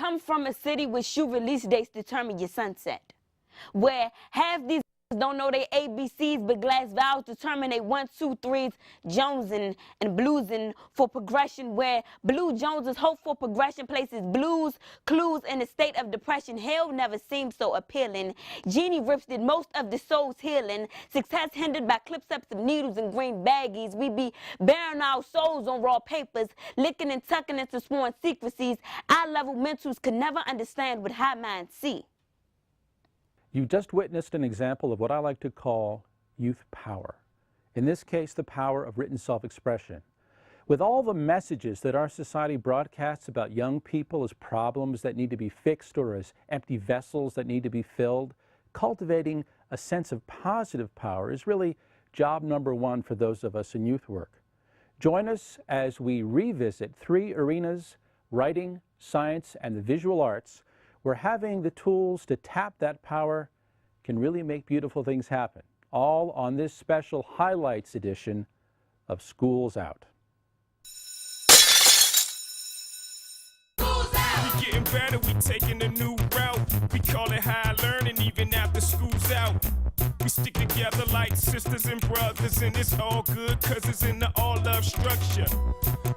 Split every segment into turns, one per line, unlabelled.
come from a city where shoe release dates determine your sunset, where half these don't know they ABCs, but glass vowels determine they 1, 2, 3s, Jonesing and bluesing for progression, where Blue Jones's hope for progression places blues, clues in a state of depression. Hell never seemed so appealing. Jeannie Rips did most of the soul's healing. Success hindered by clip-ups of needles and green baggies. We be bearing our souls on raw papers, licking and tucking into sworn secrecies. Eye-level mentals could never understand what high minds see.
You just witnessed an example of what I like to call youth power. In this case, the power of written self-expression. With all the messages that our society broadcasts about young people as problems that need to be fixed or as empty vessels that need to be filled, cultivating a sense of positive power is really job number one for those of us in youth work. Join us as we revisit 3 arenas: writing, science, and the visual arts, where having the tools to tap that power can really make beautiful things happen. All on this special highlights edition of School's Out.
We getting better, we taking a new route. We call it high learning even after school's out. We stick together like sisters and brothers, and it's all good cause it's in the all-love structure.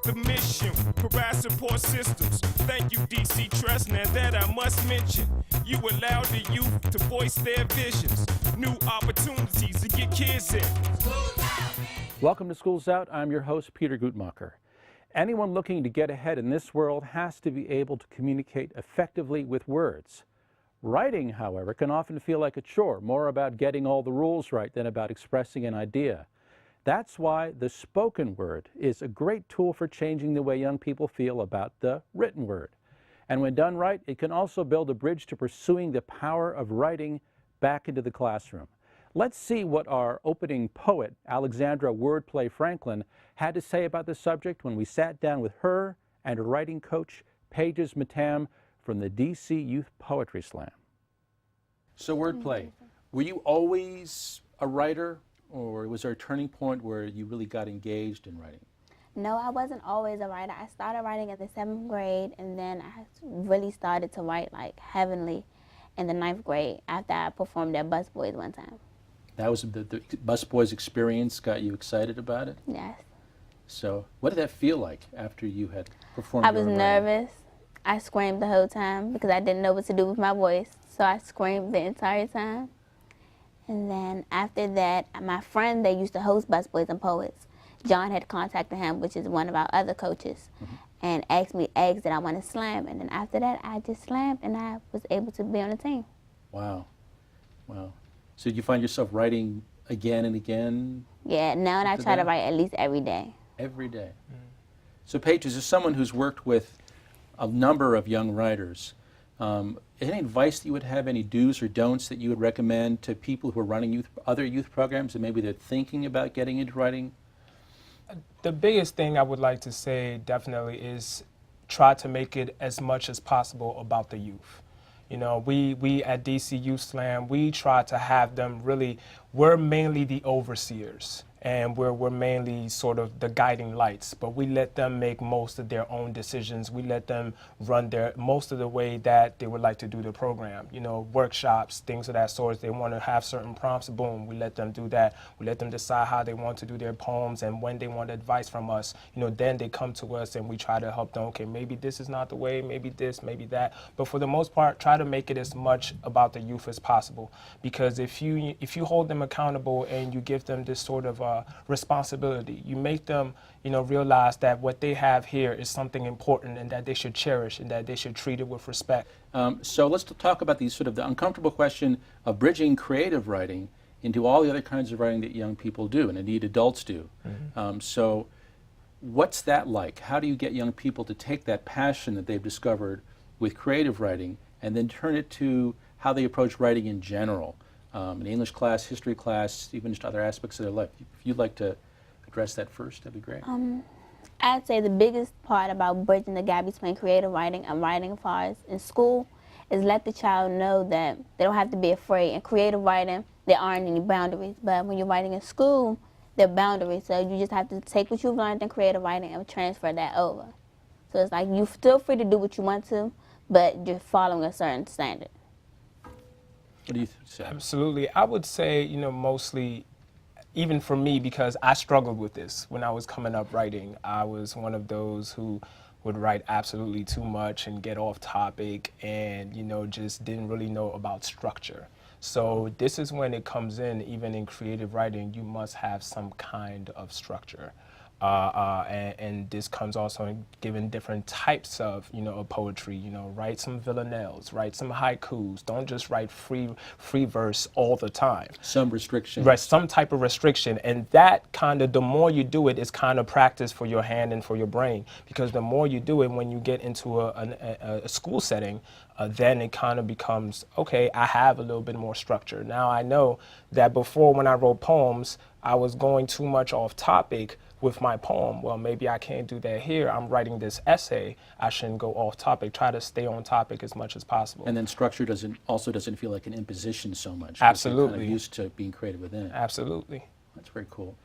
The mission, provide support systems. Thank you, DC Trust. Now that I must mention, you allow the youth to voice their visions. New opportunities to get kids in.
Welcome to School's Out. I'm your host, Peter Guttmacher. Anyone looking to get ahead in this world has to be able to communicate effectively with words. Writing, however, can often feel like a chore, more about getting all the rules right than about expressing an idea. That's why the spoken word is a great tool for changing the way young people feel about the written word. And when done right, it can also build a bridge to pursuing the power of writing back into the classroom. Let's see what our opening poet, Alexandra Wordplay Franklin, had to say about the subject when we sat down with her and her writing coach, Pages Matam, from the DC Youth Poetry Slam. So wordplay, were you always a writer, or was there a turning point where you really got engaged in writing?
No, I wasn't always a writer. I started writing at the 7th grade, and then I really started to write like heavenly in the 9th grade after I performed at Busboys one time.
That was the Busboys experience got you excited about it?
Yes.
So what did that feel like after you had performed?
I was nervous. I screamed the whole time because I didn't know what to do with my voice. So I screamed the entire time. And then after that, my friend that used to host Busboys and Poets, John had contacted him, which is one of our other coaches, and asked me eggs that I want to slam. And then after that, I just slammed, and I was able to be on the team. Wow.
Wow. So did you find yourself writing again and again?
Yeah, now I try to write at least every day.
Every day. So Paige, as someone who's worked with a number of young writers, any advice that you would have, any do's or don'ts that you would recommend to people who are running other youth programs and maybe they're thinking about getting into writing?
The biggest thing I would like to say definitely is try to make it as much as possible about the youth. You know, we at DC Youth Slam, we try to have them really, we're mainly the overseers. And we're mainly sort of the guiding lights, but we let them make most of their own decisions. We let them run most of the way that they would like to do the program. You know, workshops, things of that sort. If they want to have certain prompts, boom, we let them do that. We let them decide how they want to do their poems and when they want advice from us. You know, then they come to us and we try to help them. Okay, maybe this is not the way, maybe this, maybe that. But for the most part, try to make it as much about the youth as possible. Because if you hold them accountable and you give them this sort of responsibility. You make them, you know, realize that what they have here is something important and that they should cherish and that they should treat it with respect.
So let's talk about the uncomfortable question of bridging creative writing into all the other kinds of writing that young people do, and indeed adults do. So what's that like? How do you get young people to take that passion that they've discovered with creative writing and then turn it to how they approach writing in general? An English class, history class, even just other aspects of their life. If you'd like to address that first, that'd be great.
I'd say the biggest part about bridging the gap between creative writing and writing as far as in school is let the child know that they don't have to be afraid. In creative writing, there aren't any boundaries, but when you're writing in school, there are boundaries. So you just have to take what you've learned in creative writing and transfer that over. So it's like you're still free to do what you want to, but you're following a certain standard.
What do you say?
Absolutely. I would say, mostly, even for me, because I struggled with this when I was coming up writing. I was one of those who would write absolutely too much and get off topic and, just didn't really know about structure. So this is when it comes in, even in creative writing, you must have some kind of structure. And this comes also in giving different types of, of poetry, write some villanelles, write some haikus. Don't just write free verse all the time.
Some restriction.
Right, some type of restriction. And that kind of, the more you do it, is kind of practice for your hand and for your brain. Because the more you do it, when you get into a school setting, then it kind of becomes, okay, I have a little bit more structure. Now I know that before, when I wrote poems, I was going too much off topic with my poem. Well, maybe I can't do that here. I'm writing this essay. I shouldn't go off topic. Try to stay on topic as much as possible.
And then structure doesn't feel like an imposition so much.
Absolutely.
You're kind of used to being creative within it.
Absolutely.
That's very cool.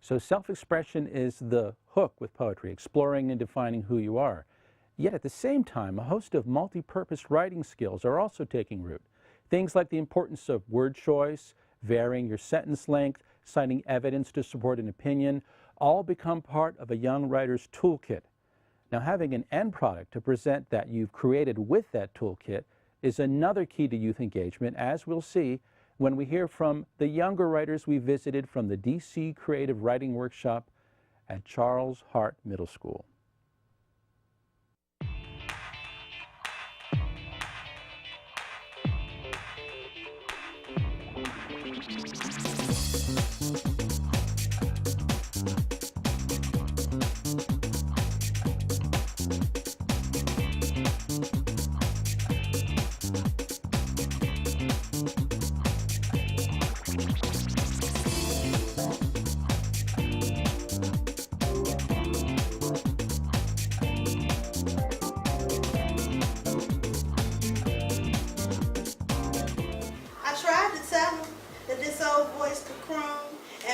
So self-expression is the hook with poetry, exploring and defining who you are. Yet at the same time, a host of multi-purpose writing skills are also taking root. Things like the importance of word choice, varying your sentence length, citing evidence to support an opinion, all become part of a young writer's toolkit. Now, having an end product to present that you've created with that toolkit is another key to youth engagement, as we'll see when we hear from the younger writers we visited from the DC Creative Writing Workshop at Charles Hart Middle School.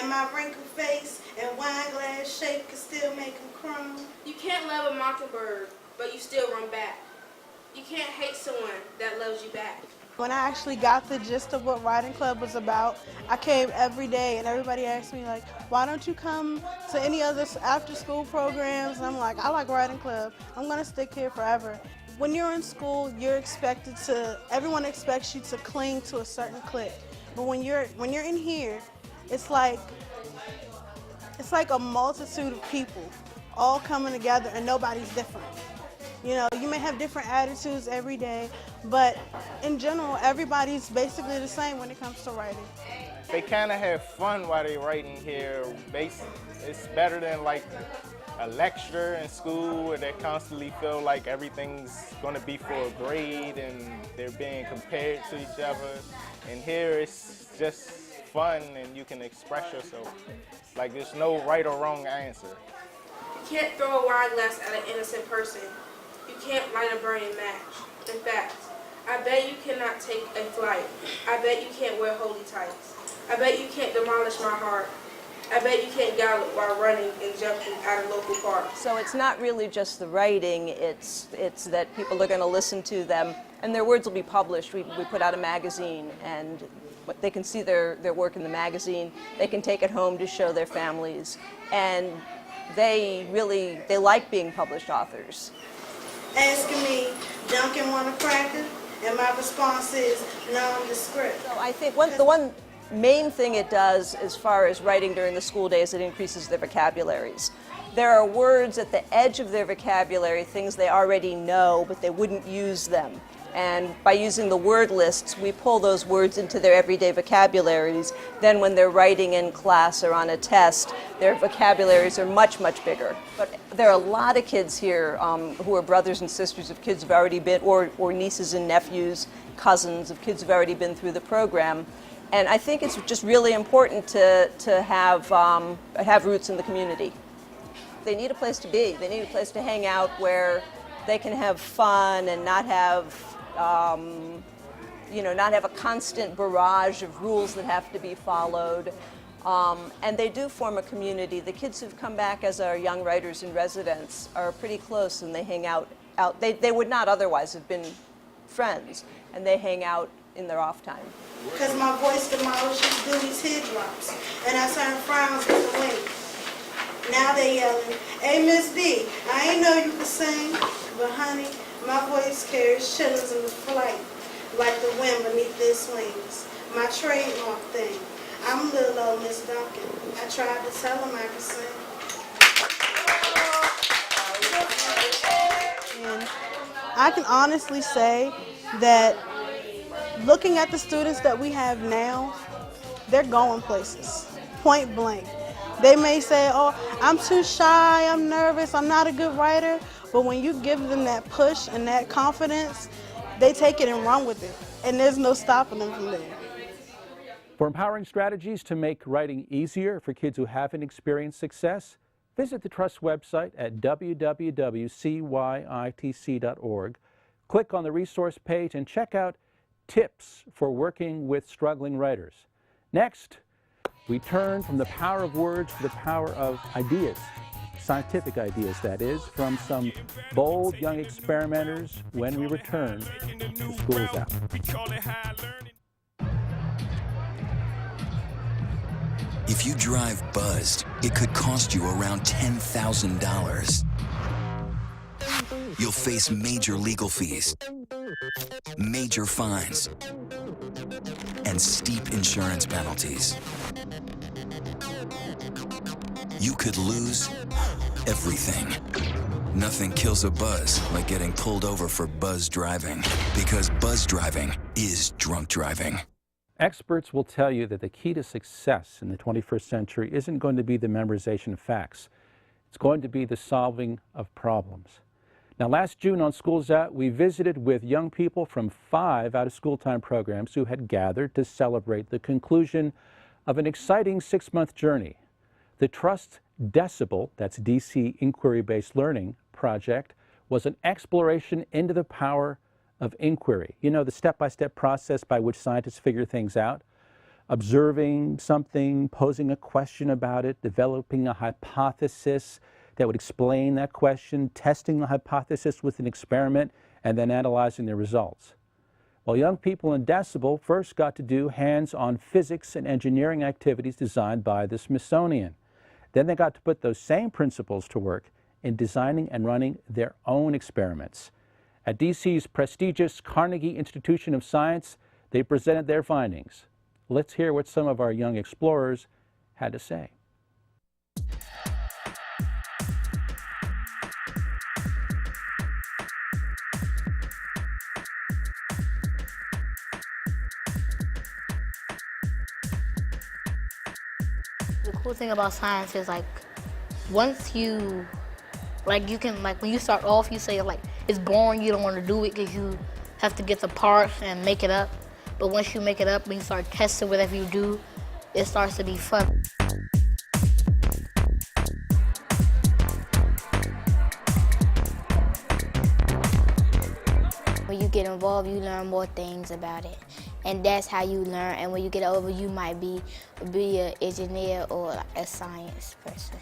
My wrinkled face and wine glass shape can still make him croon.
You can't love a mockingbird, but you still run back. You can't hate someone that loves you back.
When I actually got the gist of what Writing Club was about, I came every day and everybody asked me like, why don't you come to any other after school programs? And I'm like, I like Writing Club. I'm gonna stick here forever. When you're in school, you're expected to, everyone expects you to cling to a certain clique. But when you're in here, it's like a multitude of people all coming together and nobody's different. You may have different attitudes every day, but in general, everybody's basically the same when it comes to writing.
They kind of have fun while they're writing here. It's better than like a lecture in school where they constantly feel like everything's going to be for a grade and they're being compared to each other. And here it's just fun and you can express yourself. Like there's no right or wrong answer.
You can't throw a wine glass at an innocent person. You can't light a burning match. In fact, I bet you cannot take a flight. I bet you can't wear holy tights. I bet you can't demolish my heart. I bet you can't gallop while running and jumping at a local park.
So it's not really just the writing, it's that people are going to listen to them and their words will be published. We put out a magazine and they can see their work in the magazine. They can take it home to show their families. And they like being published authors.
Asking me, Duncan want a cracker? And my response is, nondescript.
So I think the one main thing it does as far as writing during the school day is it increases their vocabularies. There are words at the edge of their vocabulary, things they already know, but they wouldn't use them. And by using the word lists, we pull those words into their everyday vocabularies. Then when they're writing in class or on a test, their vocabularies are much, much bigger. But there are a lot of kids here who are brothers and sisters of kids who've already been, or nieces and nephews, cousins of kids who've already been through the program. And I think it's just really important to have roots in the community. They need a place to be. They need a place to hang out where they can have fun and not have not have a constant barrage of rules that have to be followed. And they do form a community. The kids who've come back as our young writers in residence are pretty close, and they hang out. They would not otherwise have been friends, and they hang out in their off time.
Because my voice demolishes Dewey's teardrops, and I turn frowns into wings. Now they yelling, "Hey, Miss D, I ain't know you could sing, but honey, my voice carries chillings in the flight, like the wind beneath its wings. My trademark thing. I'm little old Miss Duncan. I tried to tell him I could sing." And I can honestly say that looking at the students that we have now, they're going places, point blank. They may say, "Oh, I'm too shy, I'm nervous, I'm not a good writer," but when you give them that push and that confidence, they take it and run with it, and there's no stopping them from there.
For empowering strategies to make writing easier for kids who haven't experienced success, visit the Trust website at www.cyitc.org. Click on the resource page and check out tips for working with struggling writers. Next, we turn from the power of words to the power of ideas, scientific ideas, that is, from some bold young experimenters when we return to School's Out.
If you drive buzzed, it could cost you around $10,000. You'll face major legal fees, major fines, and steep insurance penalties. You could lose everything. Nothing kills a buzz like getting pulled over for buzz driving, because buzz driving is drunk driving.
Experts will tell you that the key to success in the 21st century isn't going to be the memorization of facts. It's going to be the solving of problems. Now, last June on School's Out, we visited with young people from 5 out-of-school time programs who had gathered to celebrate the conclusion of an exciting 6-month journey. The Trust Decibel, that's DC Inquiry-Based Learning project, was an exploration into the power of inquiry. You know, the step-by-step process by which scientists figure things out. Observing something, posing a question about it, developing a hypothesis that would explain that question, testing the hypothesis with an experiment, and then analyzing the results. Well, young people in Decibel first got to do hands-on physics and engineering activities designed by the Smithsonian. Then they got to put those same principles to work in designing and running their own experiments. At DC's prestigious Carnegie Institution of Science, they presented their findings. Let's hear what some of our young explorers had to say.
The cool thing about science is, like, once you, like, you can, like, when you start off, you say, like, it's boring, you don't want to do it because you have to get the parts and make it up. But once you make it up and you start testing whatever you do, it starts to be fun.
When you get involved, you learn more things about it. And that's how you learn. And when you get over, you might be an engineer or a science person.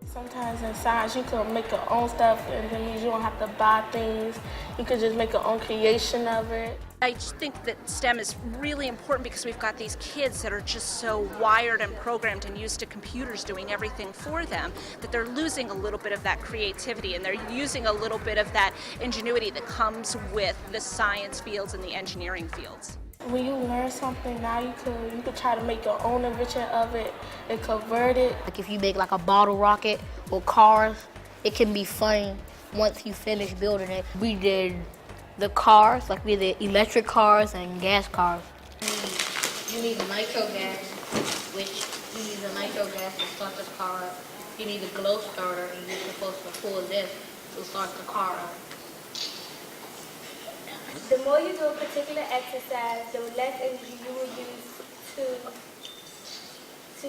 Sometimes in science, you could make your own stuff, and that means you don't have to buy things. You could just make your own creation of it.
I just think that STEM is really important because we've got these kids that are just so wired and programmed and used to computers doing everything for them that they're losing a little bit of that creativity, and they're using a little bit of that ingenuity that comes with the science fields and the engineering fields.
When you learn something now, you could try to make your own invention of it and convert it.
Like if you make like a bottle rocket or cars, it can be fun once you finish building it. We did the cars, like we did electric cars and gas cars. You need nitro gas, which you need the nitro gas to start the car up. You need a glow starter, and you're supposed to pull this to start the car up.
The more you do a particular exercise, the less energy you will use to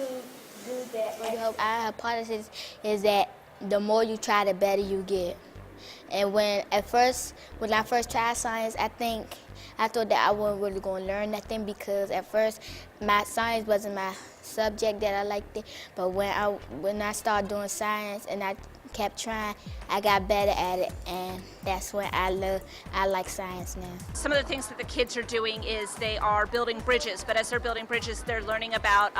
do that.
Our hypothesis is that the more you try, the better you get. And when I first tried science, I thought that I wasn't really going to learn nothing, because at first my science wasn't my subject that I liked it. But when I started doing science and I kept trying, I got better at it, and that's when I like science now.
Some of the things that the kids are doing is they are building bridges, but as they're building bridges, they're learning about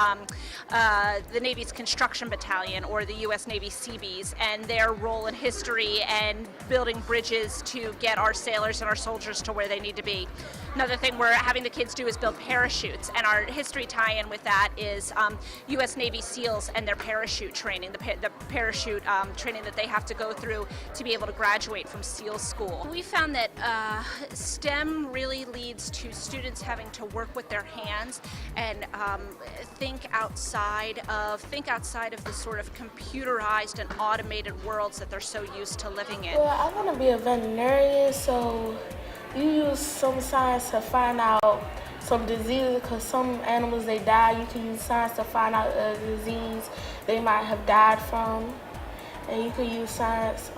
the Navy's construction battalion or the U.S. Navy Seabees and their role in history and building bridges to get our sailors and our soldiers to where they need to be. Another thing we're having the kids do is build parachutes, and our history tie-in with that is U.S. Navy SEALs and their parachute training, the parachute training that they have to go through to be able to graduate from SEAL school. We found that STEM really leads to students having to work with their hands and think outside of the sort of computerized and automated worlds that they're so used to living in.
Well, I want to be a veterinarian, so you use some science to find out some diseases, because some animals, they die. You can use science to find out a disease they might have died from. And you can use science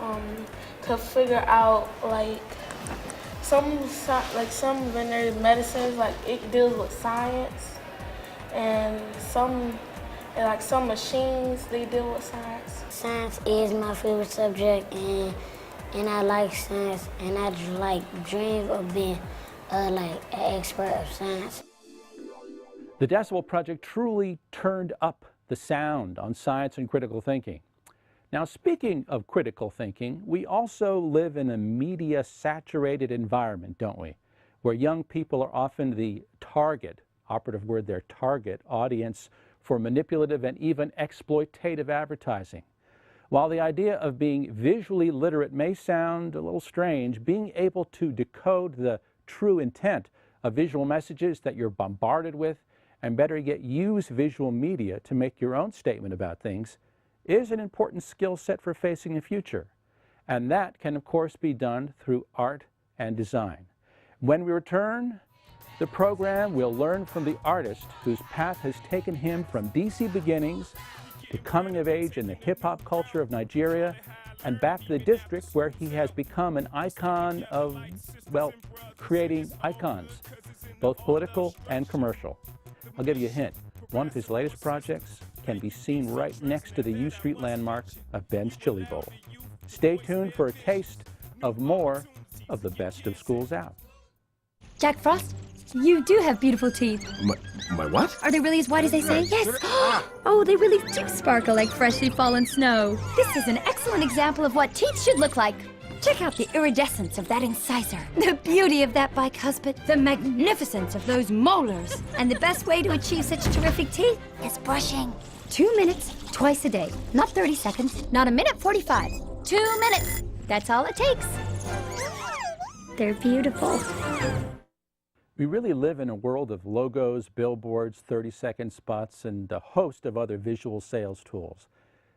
to figure out some veterinary medicines, like it deals with science, and some machines, they deal with science.
Science is my favorite subject, and I like science, and I just dream of being an expert of science.
The Decibel Project truly turned up the sound on science and critical thinking. Now, speaking of critical thinking, we also live in a media-saturated environment, don't we? Where young people are often the target, operative word there, target audience for manipulative and even exploitative advertising. While the idea of being visually literate may sound a little strange, being able to decode the true intent of visual messages that you're bombarded with, and better yet, use visual media to make your own statement about things, is an important skill set for facing the future. And that can, of course, be done through art and design. When we return, the program will learn from the artist whose path has taken him from DC beginnings to coming of age in the hip-hop culture of Nigeria and back to the district where he has become an icon of, well, creating icons, both political and commercial. I'll give you a hint. One of his latest projects can be seen right next to the U Street landmark of Ben's Chili Bowl. Stay tuned for a taste of more of the best of Schools Out.
Jack Frost, you do have beautiful teeth.
My what?
Are they really as white as they say? Yes! Oh, they really do sparkle like freshly fallen snow. This is an excellent example of what teeth should look like. Check out the iridescence of that incisor, the beauty of that bicuspid, the magnificence of those molars. And the best way to achieve such terrific teeth is brushing. 2 minutes, twice a day. Not 30 seconds, not a minute 45. 2 minutes. That's all it takes. They're beautiful.
We really live in a world of logos, billboards, 30-second spots, and a host of other visual sales tools.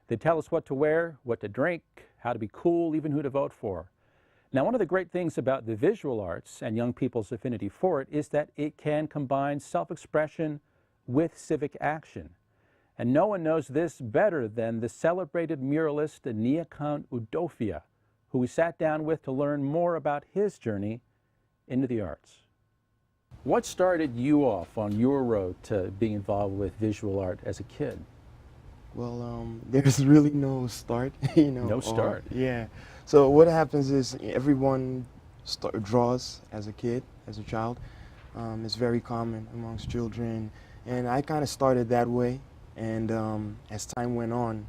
They tell us what to wear, what to drink, how to be cool, even who to vote for. Now, one of the great things about the visual arts and young people's affinity for it is that it can combine self-expression with civic action. And no one knows this better than the celebrated muralist Nneka Udofia, who we sat down with to learn more about his journey into the arts. What started you off on your road to being involved with visual art as a kid?
Well, there's really no start, you know.
No start.
Yeah. So what happens is everyone draws as a kid, as a child. It's very common amongst children. And I kind of started that way. And as time went on,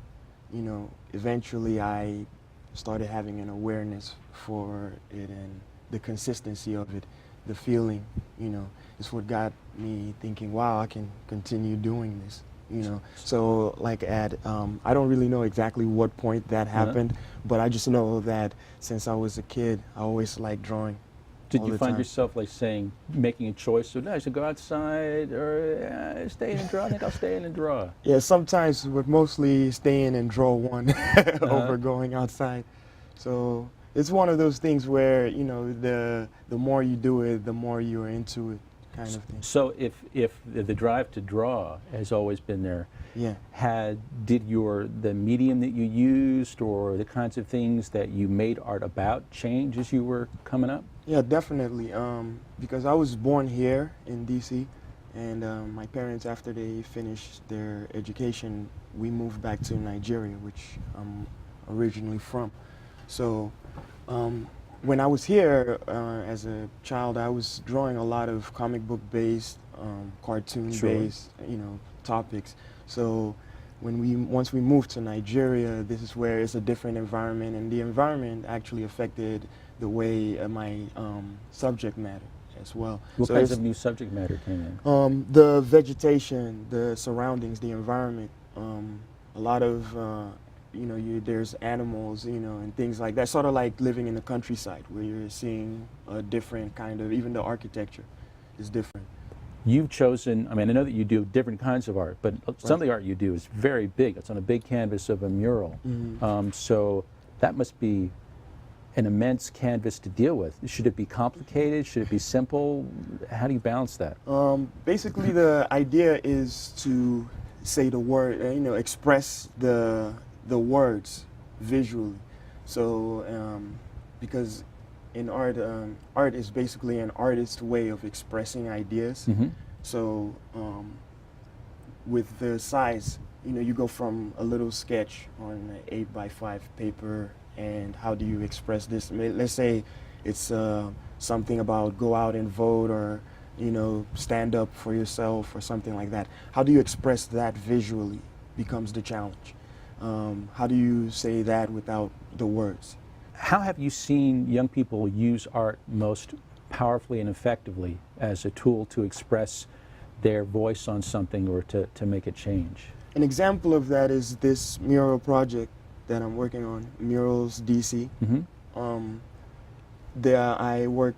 you know, eventually I started having an awareness for it, and the consistency of it, the feeling, you know, is what got me thinking, wow, I can continue doing this. you know. So like I don't really know exactly what point that happened, but I just know that since I was a kid, I always liked drawing.
Did
all
you
the
find
time.
yourself like saying, making a choice, so no, I should go outside or stay in and draw? I think I'll stay in and draw.
Yeah, sometimes, but mostly stay in and draw one over going outside. So it's one of those things where, you know, the more you do it, the more you're into it, kind of thing.
So if the drive to draw has always been there, did the medium that you used or the kinds of things that you made art about change as you were coming up?
Yeah, definitely. Because I was born here in DC, and my parents, after they finished their education, we moved back to Nigeria, which I'm originally from. So when I was here as a child, I was drawing a lot of comic book based, cartoon based, you know, topics. So once we moved to Nigeria, this is where it's a different environment, and the environment actually affected the way my subject matter as well.
What kinds of new subject matter came in?
The vegetation, the surroundings, the environment, a lot of you know, there's animals, you know, and things like that. Sort of like living in the countryside, where you're seeing a different kind of, even the architecture is different.
You've chosen, I mean, I know that you do different kinds of art, but some of the art you do is very big. It's on a big canvas of a mural. So that must be an immense canvas to deal with. Should it be complicated? Should it be simple? How do you balance that?
Basically, the idea is to say the word, you know, express the words visually. So, because in art, art is basically an artist's way of expressing ideas. So, with the size, you know, you go from a little sketch on an 8x5 paper, and how do you express this? Let's say it's something about go out and vote, or, you know, stand up for yourself or something like that. How do you express that visually becomes the challenge. How do you say that without the words?
How have you seen young people use art most powerfully and effectively as a tool to express their voice on something or to make a change?
An example of that is this mural project that I'm working on, Murals DC. There I work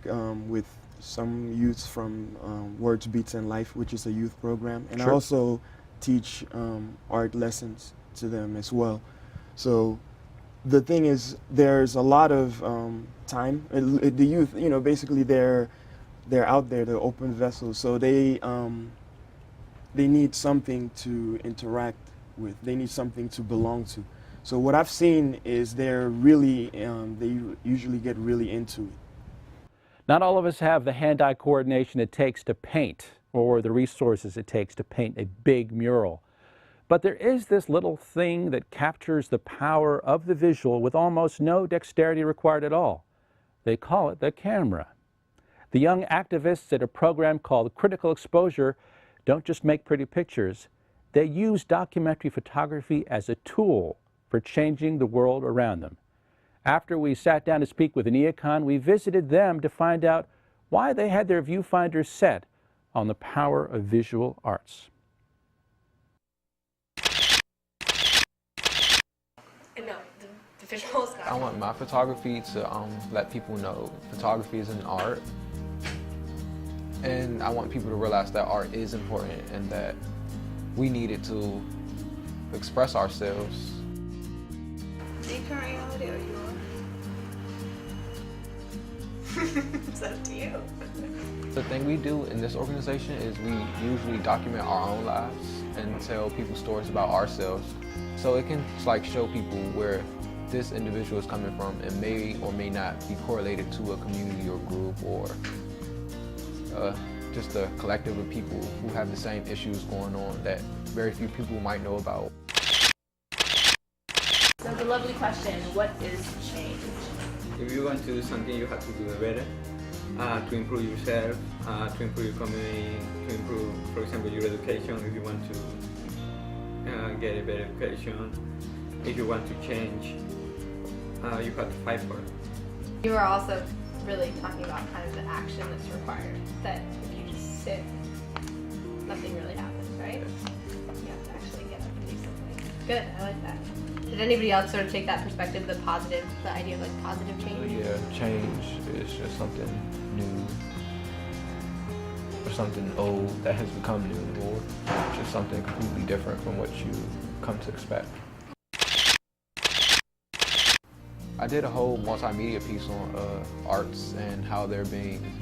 with some youths from Words, Beats, and Life, which is a youth program. And I also teach art lessons to them as well. So the thing is, there's a lot of time. The youth, you know, basically they're out there, they're open vessels, so they need something to interact with. They need something to belong to. So what I've seen is they're really, they usually get really into it.
Not all of us have the hand-eye coordination it takes to paint, or the resources it takes to paint a big mural. But there is this little thing that captures the power of the visual with almost no dexterity required at all. They call it the camera. The young activists at a program called Critical Exposure don't just make pretty pictures. They use documentary photography as a tool for changing the world around them. After we sat down to speak with an Ep1, we visited them to find out why they had their viewfinders set on the power of visual arts.
I want my photography to let people know photography is an art, and I want people to realize that art is important and that we need it to express ourselves.
It's up to you.
The thing we do in this organization is we usually document our own lives and tell people stories about ourselves, so it can like show people where this individual is coming from and may or may not be correlated to a community or group or just a collective of people who have the same issues going on that very few people might know about.
So the lovely question, what is change?
If you want to do something, you have to do it better, to improve yourself, to improve your community, to improve, for example, your education. If you want to get a better education, if you want to change, you have to fight for it.
You are also really talking about kind of the action that's required, that if you just sit, nothing really happens, right? You have to Good, I like that. Did anybody else sort of take that perspective, the idea of like positive change?
Yeah, change is just something new or something old that has become new, or just something completely different from what you come to expect. I did a whole multimedia piece on arts and how they're being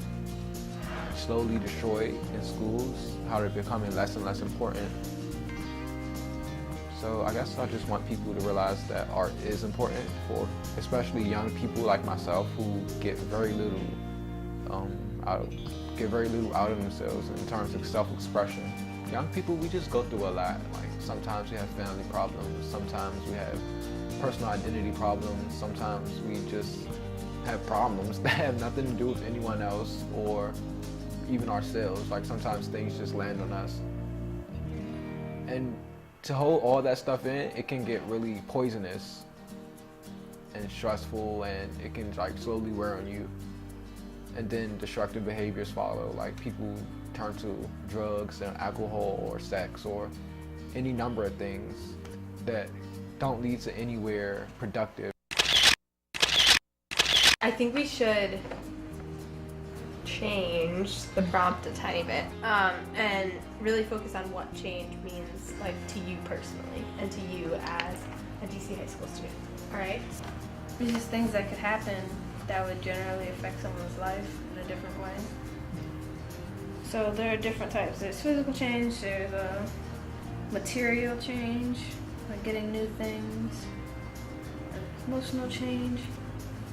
slowly destroyed in schools, how they're becoming less and less important. So I guess I just want people to realize that art is important for especially young people like myself who get very little out of themselves in terms of self-expression. Young people, we just go through a lot. Like sometimes we have family problems, sometimes we have personal identity problems, sometimes we just have problems that have nothing to do with anyone else or even ourselves. Like sometimes things just land on us. And to hold all that stuff in, it can get really poisonous and stressful, and it can like slowly wear on you. And then destructive behaviors follow, like people turn to drugs and alcohol or sex or any number of things that don't lead to anywhere productive.
I think we should change the prompt a tiny bit and really focus on what change means like to you personally and to you as a DC high school student. All right?
It's just things that could happen that would generally affect someone's life in a different way. So there are different types. There's physical change, there's a material change, like getting new things, emotional change,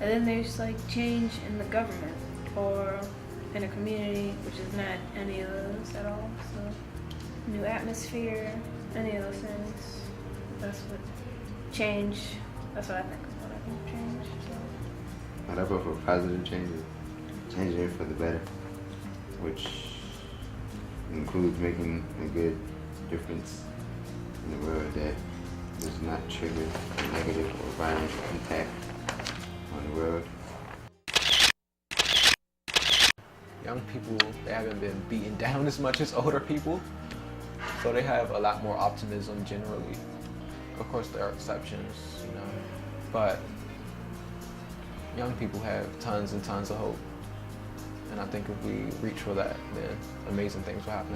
and then there's like change in the government or in a community, which is not any of those at all. So new atmosphere, any of those things. That's what change, that's what I think of when I think of change. So.
I'd vote for positive change, changing it for the better, which includes making a good difference in the world that does not trigger a negative or violent impact on the world.
Young people, they haven't been beaten down as much as older people, so they have a lot more optimism generally. Of course, there are exceptions, you know, but young people have tons and tons of hope. And I think if we reach for that, then amazing things will happen.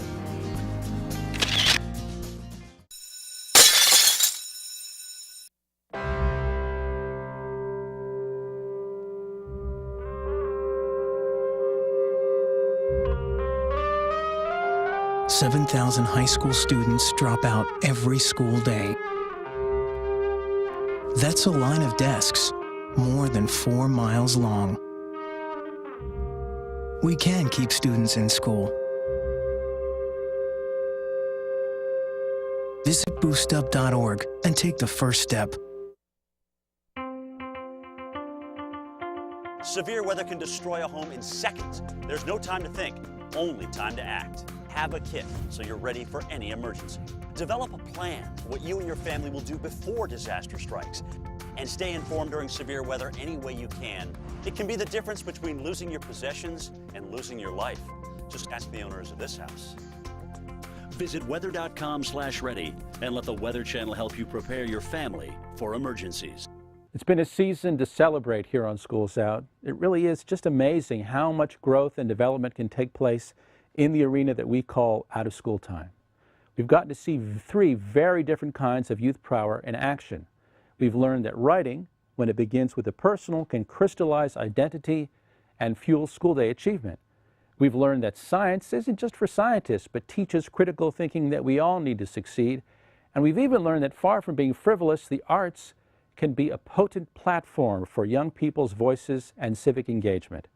7,000 high school students drop out every school day. That's a line of desks more than 4 miles long. We can keep students in school. Visit boostup.org and take the first step.
Severe weather can destroy a home in seconds. There's no time to think, only time to act. Have a kit so you're ready for any emergency. Develop a plan for what you and your family will do before disaster strikes. And stay informed during severe weather any way you can. It can be the difference between losing your possessions and losing your life. Just ask the owners of this house. Visit weather.com/ready and let the Weather Channel help you prepare your family for emergencies.
It's been a season to celebrate here on Schools Out. It really is just amazing how much growth and development can take place in the arena that we call out of school time. We've gotten to see 3 very different kinds of youth power in action. We've learned that writing, when it begins with the personal, can crystallize identity and fuel school day achievement. We've learned that science isn't just for scientists, but teaches critical thinking that we all need to succeed. And we've even learned that far from being frivolous, the arts can be a potent platform for young people's voices and civic engagement.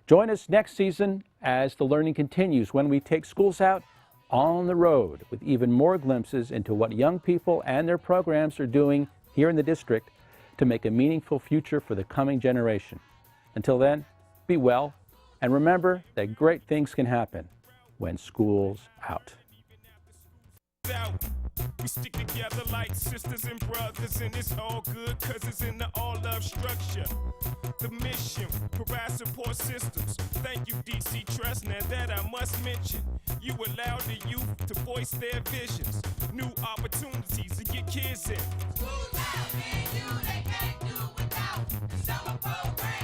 Join us next season as the learning continues when we take Schools Out on the road with even more glimpses into what young people and their programs are doing here in the district to make a meaningful future for the coming generation. Until then, be well, and remember that great things can happen when school's out.
We stick together like sisters and brothers, and it's all good cause it's in the all-love structure. The mission, provide support systems. Thank you, DC Trust, now that I must mention. You allow the youth to voice their visions. new opportunities to get kids in.
Schools out, man, they can't do without the summer program.